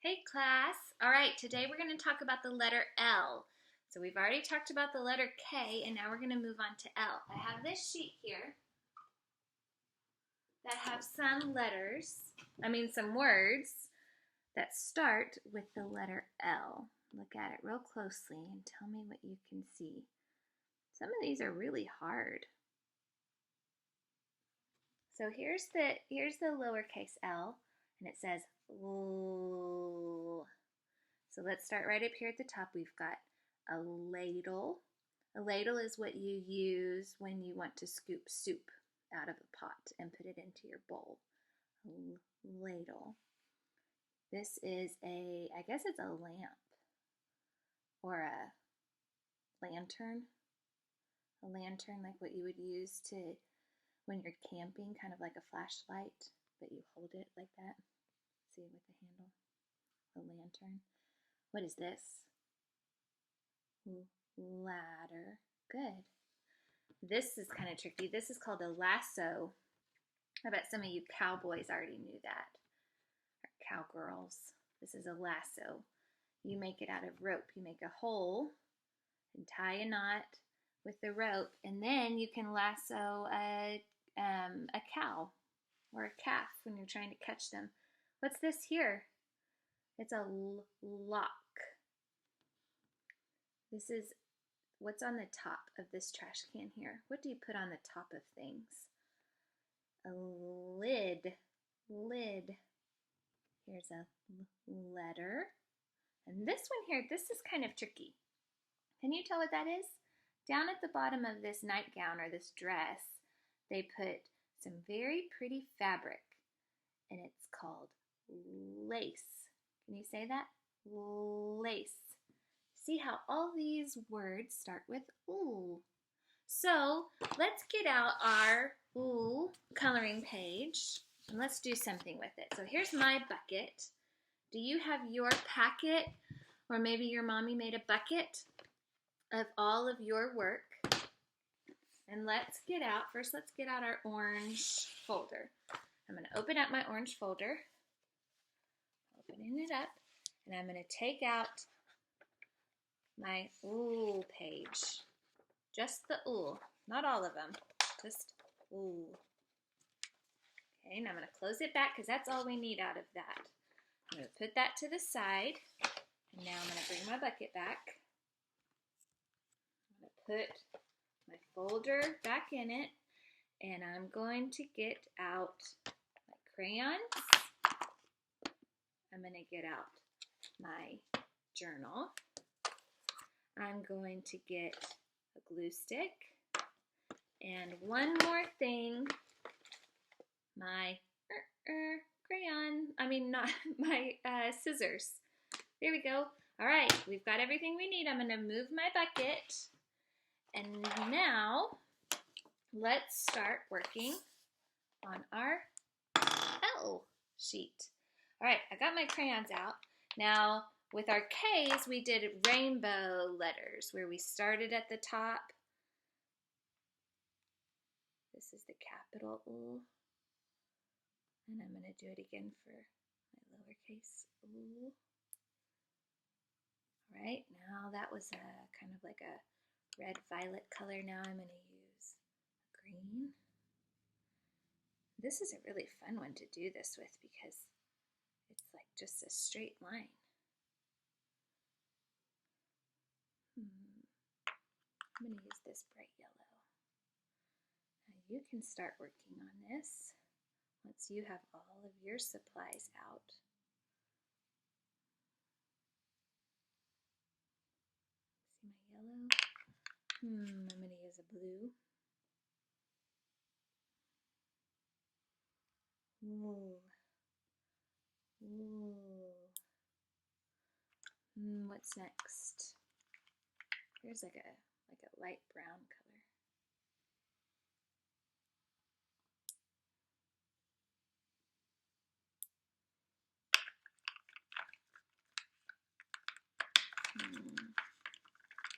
Hey class. All right, today we're going to talk about the letter L. So we've already talked about the letter K, and now we're going to move on to L. I have this sheet here that have some words that start with the letter L. Look at it real closely and tell me what you can see. Some of these are really hard. So here's the lowercase l, and it says L. So let's start right up here at the top. We've got a ladle. A ladle is what you use when you want to scoop soup out of a pot and put it into your bowl. A ladle. This is I guess it's a lamp or a lantern. A lantern like what you would use when you're camping, kind of like a flashlight, but you hold it like that. See, with the handle. A lantern. What is this? Ladder. Good. This is kind of tricky. This is called a lasso. I bet some of you cowboys already knew that. Or cowgirls. This is a lasso. You make it out of rope. You make a hole and tie a knot with the rope, and then you can lasso a cow or a calf when you're trying to catch them. What's this here? It's a lock. This is what's on the top of this trash can here. What do you put on the top of things? A lid. Lid. Here's a letter. And this one here, this is kind of tricky. Can you tell what that is? Down at the bottom of this nightgown or this dress, they put some very pretty fabric, and it's called lace. Can you say that? Lace. See how all these words start with ooh. So let's get out our ooh coloring page and let's do something with it. So here's my bucket. Do you have your packet, or maybe your mommy made a bucket of all of your work? And let's get out our orange folder. I'm going to open up my orange folder. Opening it up. And I'm going to take out my ooh page. Just the ooh. Not all of them. Just ooh. Okay, now I'm going to close it back because that's all we need out of that. I'm going to put that to the side. And now I'm going to bring my bucket back. I'm going to put my folder back in it, and I'm going to get out my crayons. I'm going to get out my journal. I'm going to get a glue stick, and one more thing, my scissors. There we go. All right, we've got everything we need. I'm going to move my bucket. And now, let's start working on our L sheet. All right, I got my crayons out. Now, with our K's, we did rainbow letters where we started at the top. This is the capital L. And I'm going to do it again for my lowercase L. All right, now that was kind of like a red-violet color. Now I'm going to use green. This is a really fun one to do this with because it's like just a straight line. I'm going to use this bright yellow. Now you can start working on this once you have all of your supplies out. See my yellow? I'm going to use a blue. Ooh. Ooh. What's next? Here's like a light brown color.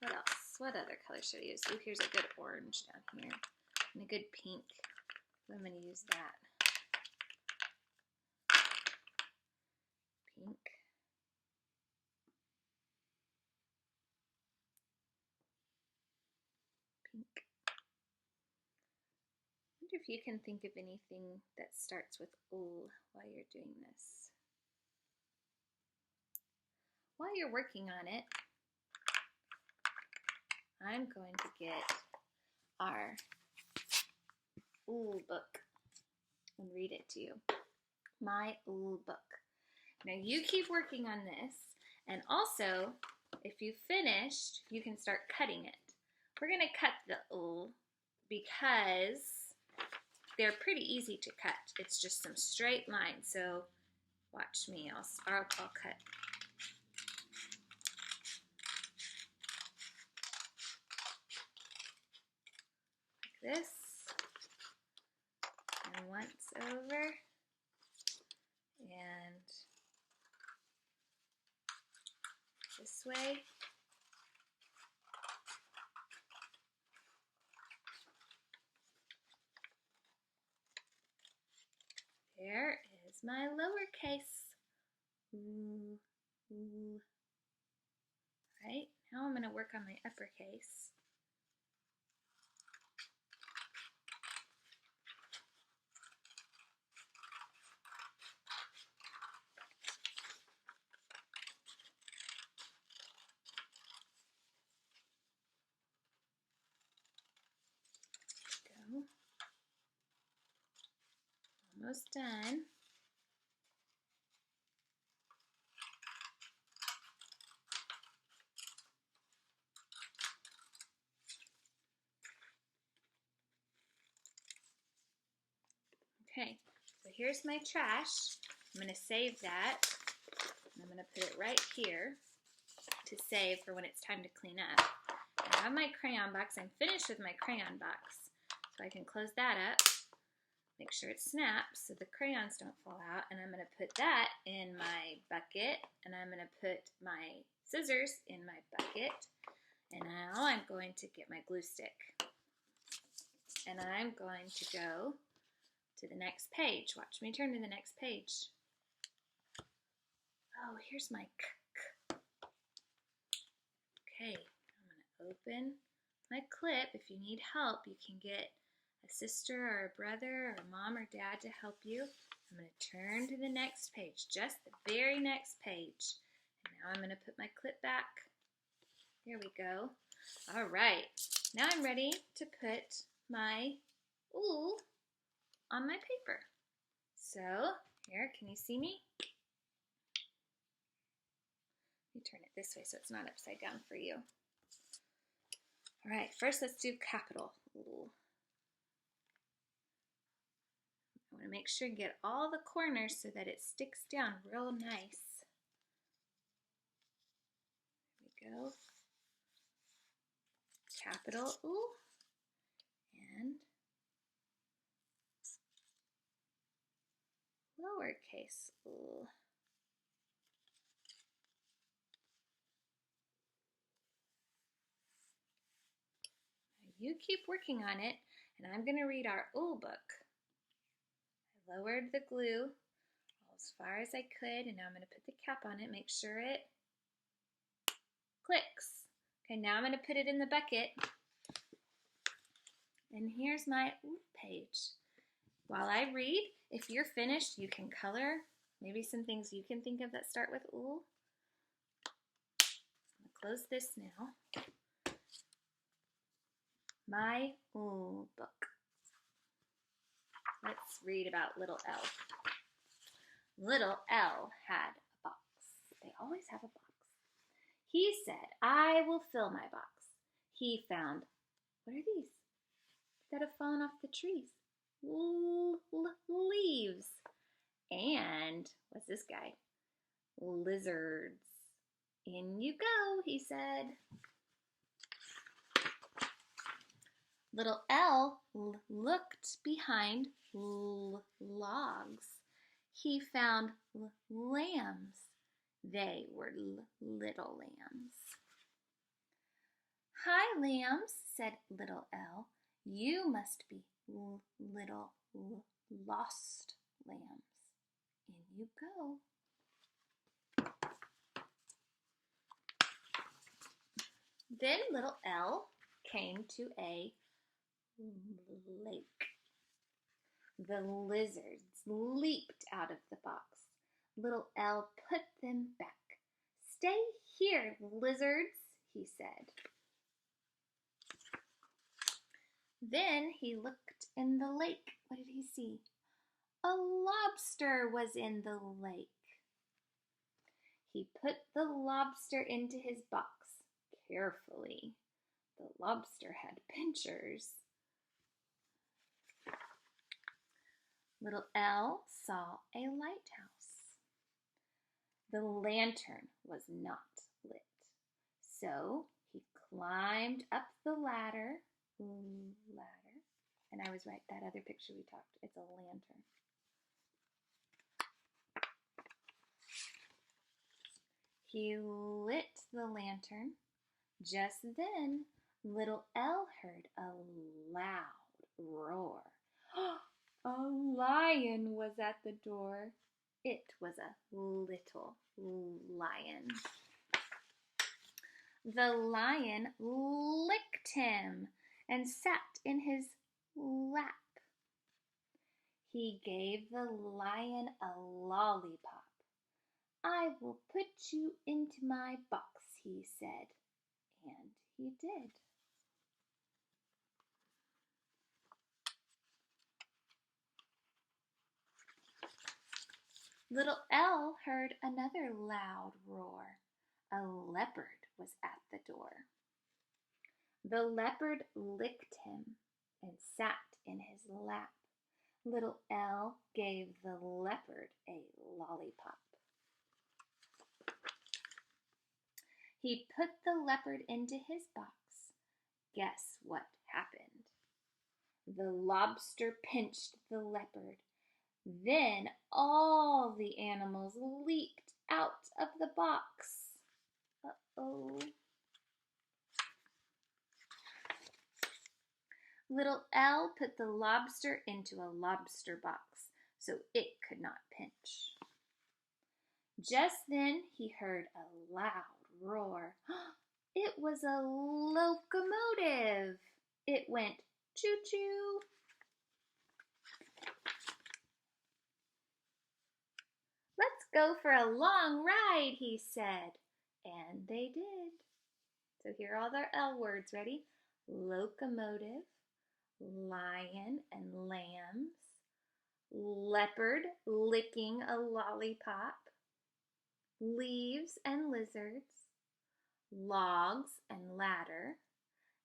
What else? What other color should I use? Oh, here's a good orange down here. And a good pink. I'm going to use that. Pink. wonder if you can think of anything that starts with "ul" while you're doing this. While you're working on it, I'm going to get our "ul" book and read it to you. My "ul" book. Now you keep working on this, and also, if you finished, you can start cutting it. We're going to cut the "ul" because they're pretty easy to cut. It's just some straight lines. So watch me. I'll cut. Like this. And once over. And this way. There is my lowercase. Ooh, ooh. Right, now I'm going to work on my uppercase. Go. Almost done. Okay, so here's my trash. I'm going to save that. And I'm going to put it right here to save for when it's time to clean up. I have my crayon box. I'm finished with my crayon box. So I can close that up, make sure it snaps so the crayons don't fall out. And I'm going to put that in my bucket. And I'm going to put my scissors in my bucket. And now I'm going to get my glue stick. And I'm going to go to the next page. Watch me turn to the next page. Oh, here's my k. Okay, I'm going to open my clip. If you need help, you can get a sister or a brother or a mom or dad to help you. I'm going to turn to the next page, just the very next page. And now I'm going to put my clip back. There we go. All right, now I'm ready to put my "ul" on my paper. So here, can you see me? Let me turn it this way so it's not upside down for you. All right, first let's do capital "ul." I want to make sure you get all the corners so that it sticks down real nice. There we go. Capital "ul" and lowercase "ul." You keep working on it, and I'm going to read our "ul" book. I lowered the glue as far as I could, and now I'm going to put the cap on it, make sure it clicks. Okay, now I'm going to put it in the bucket. And here's my "ul" page. While I read, if you're finished, you can color. Maybe some things you can think of that start with "ul." I'm going to close this now. My "ul" book. Let's read about little L. Little L had a box. They always have a box. He said, "I will fill my box." He found, what are these that have fallen off the trees? Leaves. And, what's this guy? Lizards. "In you go," he said. Little L looked behind logs. He found lambs. They were little lambs. "Hi, lambs," said little L. "You must be little lost lambs. In you go." Then little L came to a lake. The lizards leaped out of the box. Little L put them back. "Stay here, lizards," he said. Then he looked in the lake. What did he see? A lobster was in the lake. He put the lobster into his box carefully. The lobster had pincers. Little L saw a lighthouse. The lantern was not lit, so he climbed up the ladder, and I was right, that other picture we talked, it's a lantern. He lit the lantern. Just then, little L heard a loud roar. A lion was at the door. It was a little lion. The lion licked him and sat in his lap. He gave the lion a lollipop. "I will put you into my box," he said, and he did. Little L heard another loud roar. A leopard was at the door. The leopard licked him and sat in his lap. Little L gave the leopard a lollipop. He put the leopard into his box. Guess what happened? The lobster pinched the leopard. Then all the animals leaped out of the box. Uh-oh. Little L put the lobster into a lobster box so it could not pinch. Just then he heard a loud roar. It was a locomotive. It went choo-choo. "Let's go for a long ride," he said. And they did. So here are all their L words. Ready? Locomotive, lion and lambs, leopard licking a lollipop, leaves and lizards, logs and ladder,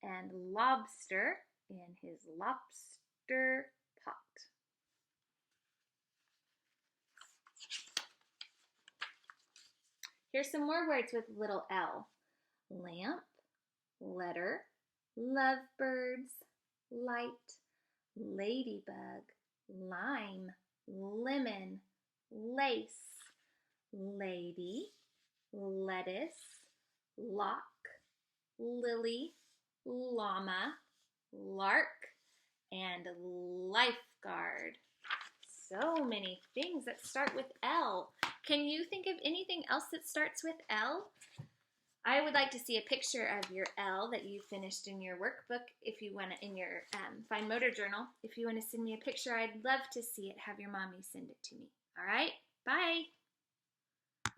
and lobster in his lobster pot. Here's some more words with little L. Lamp, letter, lovebirds, light, ladybug, lime, lemon, lace, lady, lettuce, lock, lily, llama, lark, and lifeguard. So many things that start with L. Can you think of anything else that starts with L? I would like to see a picture of your L that you finished in your workbook if you want to, in your fine motor journal. If you want to send me a picture, I'd love to see it. Have your mommy send it to me. All right? Bye.